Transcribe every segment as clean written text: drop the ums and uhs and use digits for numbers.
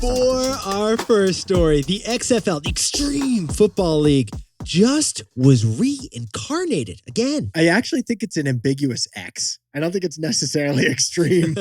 For our first story, the XFL, the Extreme Football League, just was reincarnated again. I actually think it's an ambiguous X. I don't think it's necessarily extreme.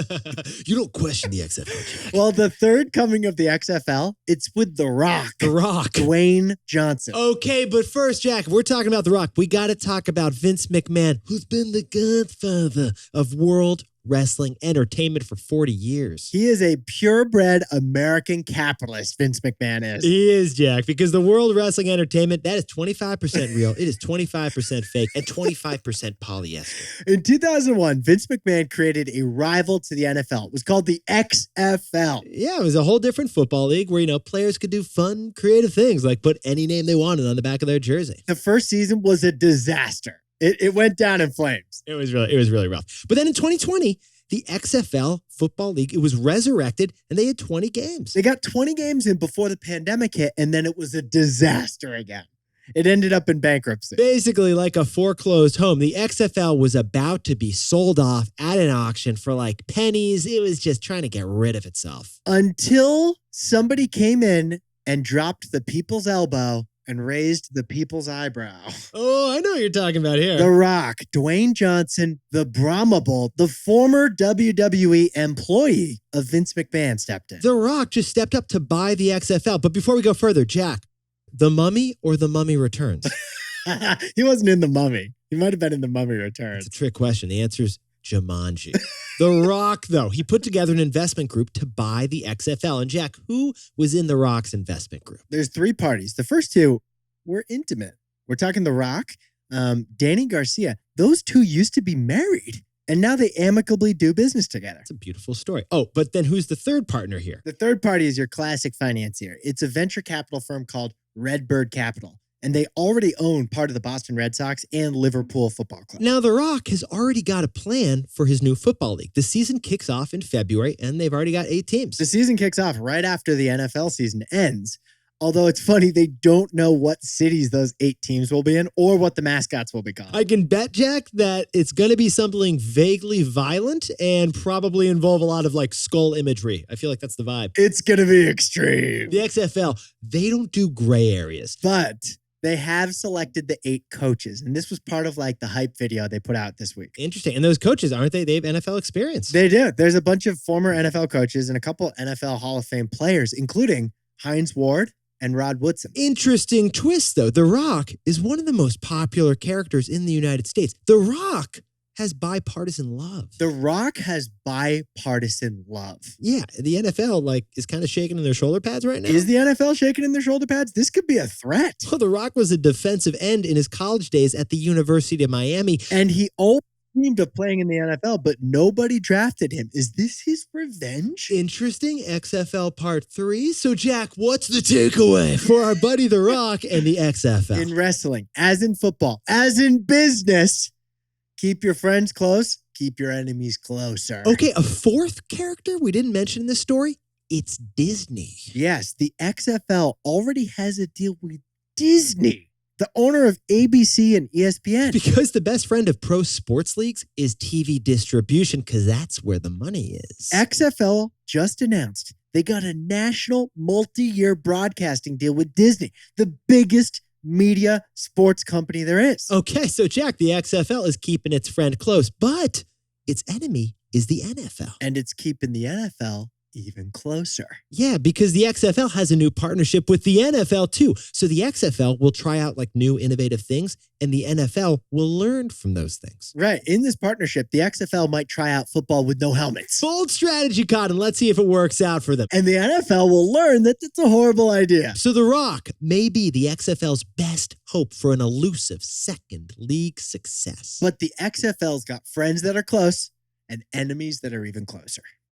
You don't question the XFL, Jack. Well, the third coming of the XFL, it's with The Rock. The Rock. Dwayne Johnson. Okay, but first, Jack, if we're talking about The Rock, we got to talk about Vince McMahon, who's been the godfather of world wrestling entertainment for 40 years. He is a purebred American capitalist, Vince McMahon is. He is, Jack, because the world wrestling entertainment, that is 25% real. It is 25% fake and 25% polyester. In 2001, Vince McMahon created a rival to the NFL. It was called the XFL. Yeah, it was a whole different football league where, players could do fun, creative things like put any name they wanted on the back of their jersey. The first season was a disaster. It went down in flames. It was really rough. But then in 2020, the XFL Football League, it was resurrected and they had 20 games. They got 20 games in before the pandemic hit, and then it was a disaster again. It ended up in bankruptcy. Basically like a foreclosed home. The XFL was about to be sold off at an auction for like pennies. It was just trying to get rid of itself. Until somebody came in and dropped the people's elbow and raised the people's eyebrow. Oh, I know what you're talking about here. The Rock, Dwayne Johnson, the Brahma Bull, the former WWE employee of Vince McMahon stepped in. The Rock just stepped up to buy the XFL. But before we go further, Jack, The Mummy or The Mummy Returns? He wasn't in The Mummy. He might have been in The Mummy Returns. It's a trick question. The answer is Jumanji. The Rock, though, he put together an investment group to buy the XFL. And Jack, who was in The Rock's investment group? There's three parties. The first two were intimate. We're talking The Rock, Danny Garcia. Those two used to be married, and now they amicably do business together. It's a beautiful story. Oh, but then who's the third partner here? The third party is your classic financier. It's a venture capital firm called Redbird Capital. And they already own part of the Boston Red Sox and Liverpool Football Club. Now, The Rock has already got a plan for his new football league. The season kicks off in February, and they've already got 8 teams. The season kicks off right after the NFL season ends. Although it's funny, they don't know what cities those 8 teams will be in or what the mascots will be called. I can bet, Jack, that it's going to be something vaguely violent and probably involve a lot of skull imagery. I feel like that's the vibe. It's going to be extreme. The XFL, they don't do gray areas. But they have selected the 8 coaches. And this was part of the hype video they put out this week. Interesting. And those coaches, aren't they? They have NFL experience. They do. There's a bunch of former NFL coaches and a couple NFL Hall of Fame players, including Hines Ward and Rod Woodson. Interesting twist, though. The Rock is one of the most popular characters in the United States. The Rock has bipartisan love. The Rock has bipartisan love. Yeah, the NFL is kind of shaking in their shoulder pads right now. Is the NFL shaking in their shoulder pads? This could be a threat. Well, The Rock was a defensive end in his college days at the University of Miami. And he always dreamed of playing in the NFL, but nobody drafted him. Is this his revenge? Interesting. XFL Part 3. So, Jack, what's the takeaway for our buddy The Rock and the XFL? In wrestling, as in football, as in business, keep your friends close, keep your enemies closer. Okay, a fourth character we didn't mention in this story? It's Disney. Yes, the XFL already has a deal with Disney, the owner of ABC and ESPN. Because the best friend of pro sports leagues is TV distribution, because that's where the money is. XFL just announced they got a national multi-year broadcasting deal with Disney, the biggest media sports company there is. Okay, so Jack, the XFL is keeping its friend close, but its enemy is the NFL. And it's keeping the NFL even closer. Yeah, because the XFL has a new partnership with the NFL too. So the XFL will try out new innovative things and the NFL will learn from those things. Right. In this partnership, the XFL might try out football with no helmets. Bold strategy, Cotton. Let's see if it works out for them. And the NFL will learn that it's a horrible idea. So The Rock may be the XFL's best hope for an elusive second league success. But the XFL's got friends that are close and enemies that are even closer.